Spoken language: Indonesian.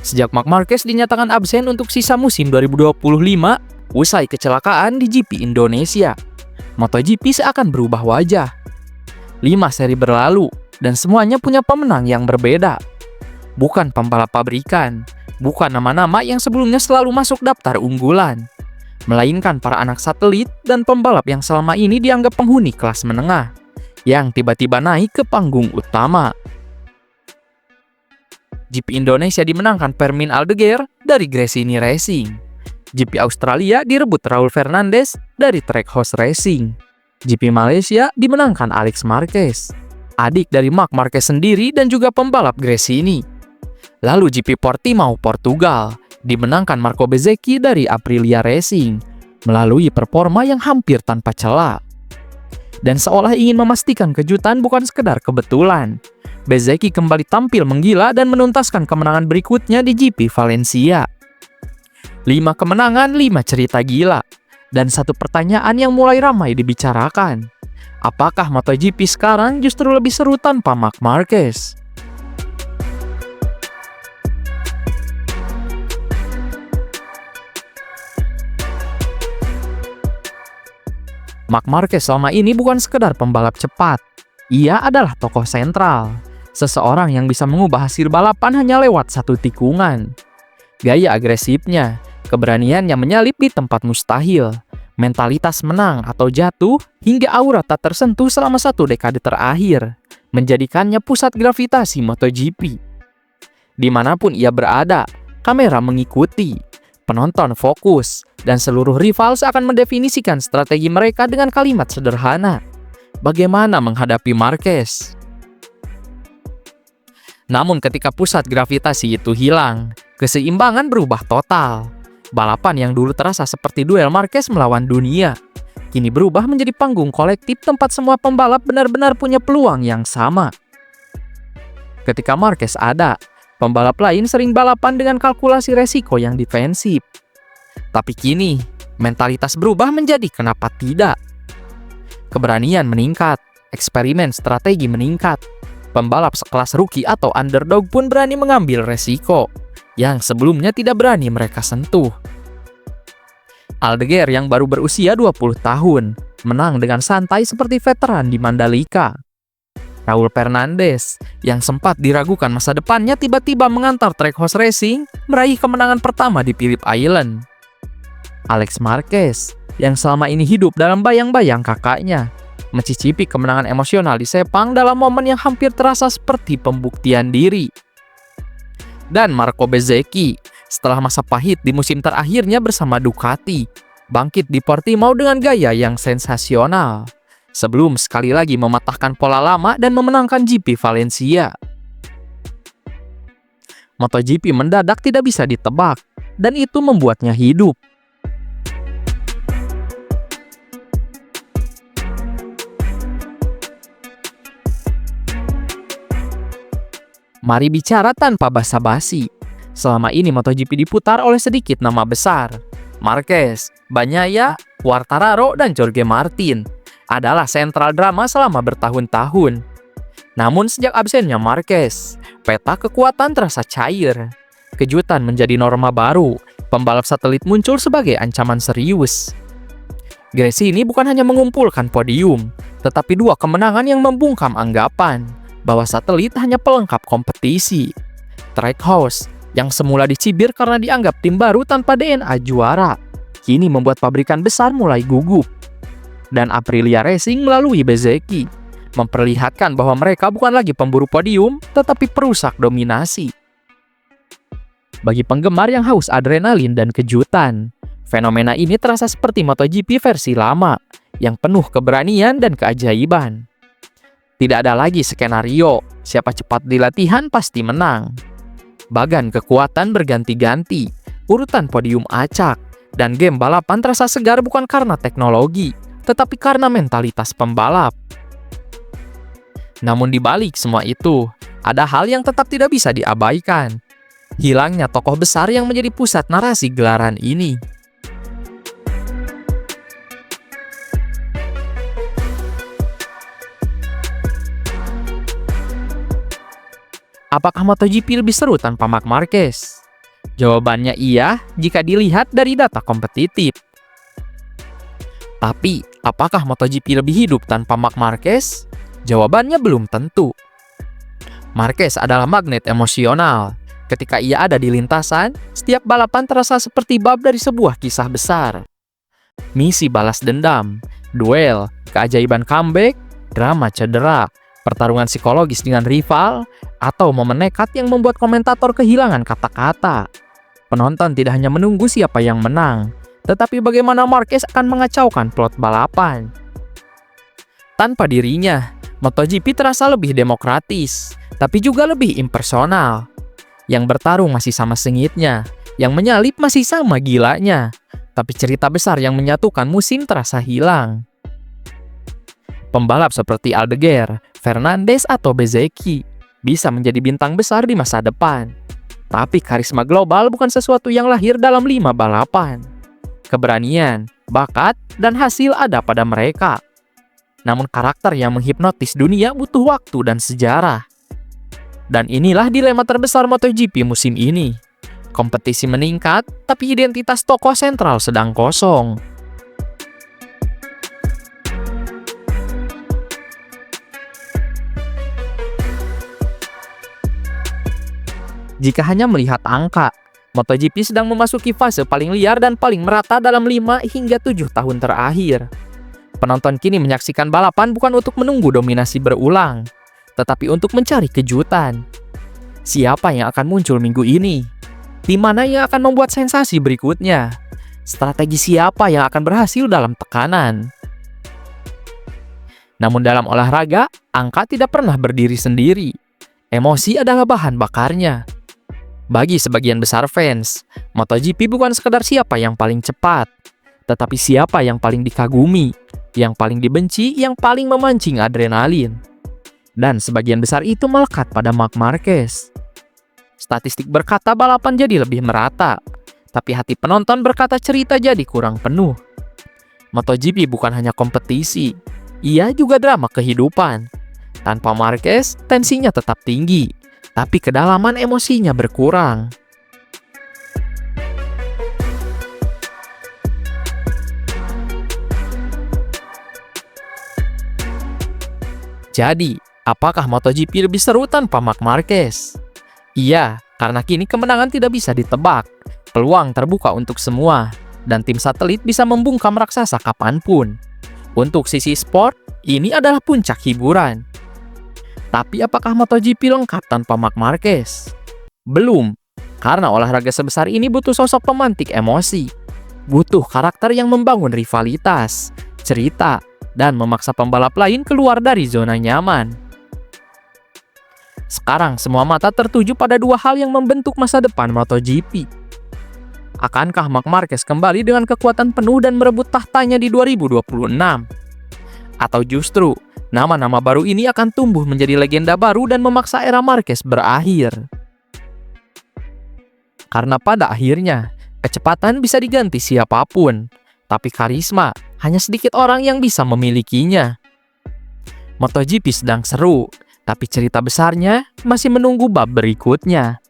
Sejak Marc Marquez dinyatakan absen untuk sisa musim 2025 usai kecelakaan di GP Indonesia, MotoGP seakan berubah wajah. 5 seri berlalu dan semuanya punya pemenang yang berbeda. Bukan pembalap pabrikan, bukan nama-nama yang sebelumnya selalu masuk daftar unggulan, melainkan para anak satelit dan pembalap yang selama ini dianggap penghuni kelas menengah, yang tiba-tiba naik ke panggung utama. GP Indonesia dimenangkan Fermin Aldeguer dari Gresini Racing. GP Australia direbut Raul Fernandez dari Trackhouse Racing. GP Malaysia dimenangkan Alex Marquez, adik dari Marc Marquez sendiri dan juga pembalap Gresini. Lalu GP Portimao Portugal dimenangkan Marco Bezzecchi dari Aprilia Racing melalui performa yang hampir tanpa celah. Dan seolah ingin memastikan kejutan bukan sekedar kebetulan, Bezzecchi kembali tampil menggila dan menuntaskan kemenangan berikutnya di GP Valencia. 5 kemenangan, 5 cerita gila, dan satu pertanyaan yang mulai ramai dibicarakan. Apakah MotoGP sekarang justru lebih seru tanpa Marc Marquez? Marc Marquez selama ini bukan sekedar pembalap cepat. Ia adalah tokoh sentral. Seseorang yang bisa mengubah hasil balapan hanya lewat satu tikungan. Gaya agresifnya, keberaniannya menyalip di tempat mustahil, mentalitas menang atau jatuh, hingga aura tak tersentuh selama 1 dekade terakhir, menjadikannya pusat gravitasi MotoGP. Dimanapun ia berada, kamera mengikuti, penonton fokus, dan seluruh rival seakan mendefinisikan strategi mereka dengan kalimat sederhana: bagaimana menghadapi Marquez? Namun ketika pusat gravitasi itu hilang, keseimbangan berubah total. Balapan yang dulu terasa seperti duel Marquez melawan dunia, kini berubah menjadi panggung kolektif tempat semua pembalap benar-benar punya peluang yang sama. Ketika Marquez ada, pembalap lain sering balapan dengan kalkulasi resiko yang defensif. Tapi kini, mentalitas berubah menjadi kenapa tidak. Keberanian meningkat, eksperimen strategi meningkat. Pembalap sekelas rookie atau underdog pun berani mengambil resiko yang sebelumnya tidak berani mereka sentuh. Aldeguer yang baru berusia 20 tahun menang dengan santai seperti veteran di Mandalika. Raul Fernandez yang sempat diragukan masa depannya tiba-tiba mengantar Trackhouse Racing meraih kemenangan pertama di Phillip Island. Alex Marquez yang selama ini hidup dalam bayang-bayang kakaknya mencicipi kemenangan emosional di Sepang dalam momen yang hampir terasa seperti pembuktian diri. Dan Marco Bezzecchi setelah masa pahit di musim terakhirnya bersama Ducati, bangkit di Portimao dengan gaya yang sensasional, sebelum sekali lagi mematahkan pola lama dan memenangkan GP Valencia. MotoGP mendadak tidak bisa ditebak, dan itu membuatnya hidup. Mari bicara tanpa basa-basi. Selama ini MotoGP diputar oleh sedikit nama besar. Marquez, Bagnaia, Quartararo, dan Jorge Martin adalah sentral drama selama bertahun-tahun. Namun sejak absennya Marquez, peta kekuatan terasa cair. Kejutan menjadi norma baru. Pembalap satelit muncul sebagai ancaman serius. Gresini bukan hanya mengumpulkan podium, tetapi 2 kemenangan yang membungkam anggapan bahwa satelit hanya pelengkap kompetisi. Trackhouse yang semula dicibir karena dianggap tim baru tanpa DNA juara, kini membuat pabrikan besar mulai gugup. Dan Aprilia Racing melalui Bezzecchi memperlihatkan bahwa mereka bukan lagi pemburu podium, tetapi perusak dominasi. Bagi penggemar yang haus adrenalin dan kejutan, fenomena ini terasa seperti MotoGP versi lama, yang penuh keberanian dan keajaiban. Tidak ada lagi skenario, siapa cepat di latihan pasti menang. Bagan kekuatan berganti-ganti, urutan podium acak, dan game balapan terasa segar bukan karena teknologi, tetapi karena mentalitas pembalap. Namun di balik semua itu, ada hal yang tetap tidak bisa diabaikan. Hilangnya tokoh besar yang menjadi pusat narasi gelaran ini. Apakah MotoGP lebih seru tanpa Marc Marquez? Jawabannya iya jika dilihat dari data kompetitif. Tapi, apakah MotoGP lebih hidup tanpa Marc Marquez? Jawabannya belum tentu. Marquez adalah magnet emosional. Ketika ia ada di lintasan, setiap balapan terasa seperti bab dari sebuah kisah besar. Misi balas dendam, duel, keajaiban comeback, drama cedera, pertarungan psikologis dengan rival, atau momen nekat yang membuat komentator kehilangan kata-kata. Penonton tidak hanya menunggu siapa yang menang, tetapi bagaimana Marquez akan mengacaukan plot balapan. Tanpa dirinya, MotoGP terasa lebih demokratis, tapi juga lebih impersonal. Yang bertarung masih sama sengitnya, yang menyalip masih sama gilanya, tapi cerita besar yang menyatukan musim terasa hilang. Pembalap seperti Aldeguer, Fernandez, atau Bezzecchi bisa menjadi bintang besar di masa depan. Tapi karisma global bukan sesuatu yang lahir dalam 5 balapan. Keberanian, bakat, dan hasil ada pada mereka. Namun karakter yang menghipnotis dunia butuh waktu dan sejarah. Dan inilah dilema terbesar MotoGP musim ini. Kompetisi meningkat, tapi identitas tokoh sentral sedang kosong. Jika hanya melihat angka, MotoGP sedang memasuki fase paling liar dan paling merata dalam 5 hingga 7 tahun terakhir. Penonton kini menyaksikan balapan bukan untuk menunggu dominasi berulang, tetapi untuk mencari kejutan. Siapa yang akan muncul minggu ini? Tim mana yang akan membuat sensasi berikutnya? Strategi siapa yang akan berhasil dalam tekanan? Namun dalam olahraga, angka tidak pernah berdiri sendiri. Emosi adalah bahan bakarnya. Bagi sebagian besar fans, MotoGP bukan sekedar siapa yang paling cepat, tetapi siapa yang paling dikagumi, yang paling dibenci, yang paling memancing adrenalin. Dan sebagian besar itu melekat pada Marc Marquez. Statistik berkata balapan jadi lebih merata, tapi hati penonton berkata cerita jadi kurang penuh. MotoGP bukan hanya kompetisi, ia juga drama kehidupan. Tanpa Marquez, tensinya tetap tinggi, tapi kedalaman emosinya berkurang. Jadi, apakah MotoGP lebih seru tanpa Marc Marquez? Iya, karena kini kemenangan tidak bisa ditebak. Peluang terbuka untuk semua, dan tim satelit bisa membungkam raksasa kapanpun. Untuk sisi sport, ini adalah puncak hiburan. Tapi apakah MotoGP lengkap tanpa Marc Marquez? Belum, karena olahraga sebesar ini butuh sosok pemantik emosi. Butuh karakter yang membangun rivalitas, cerita, dan memaksa pembalap lain keluar dari zona nyaman. Sekarang semua mata tertuju pada 2 hal yang membentuk masa depan MotoGP. Akankah Marc Marquez kembali dengan kekuatan penuh dan merebut tahtanya di 2026? Atau justru, nama-nama baru ini akan tumbuh menjadi legenda baru dan memaksa era Marquez berakhir? Karena pada akhirnya, kecepatan bisa diganti siapapun, tapi karisma hanya sedikit orang yang bisa memilikinya. MotoGP sedang seru, tapi cerita besarnya masih menunggu bab berikutnya.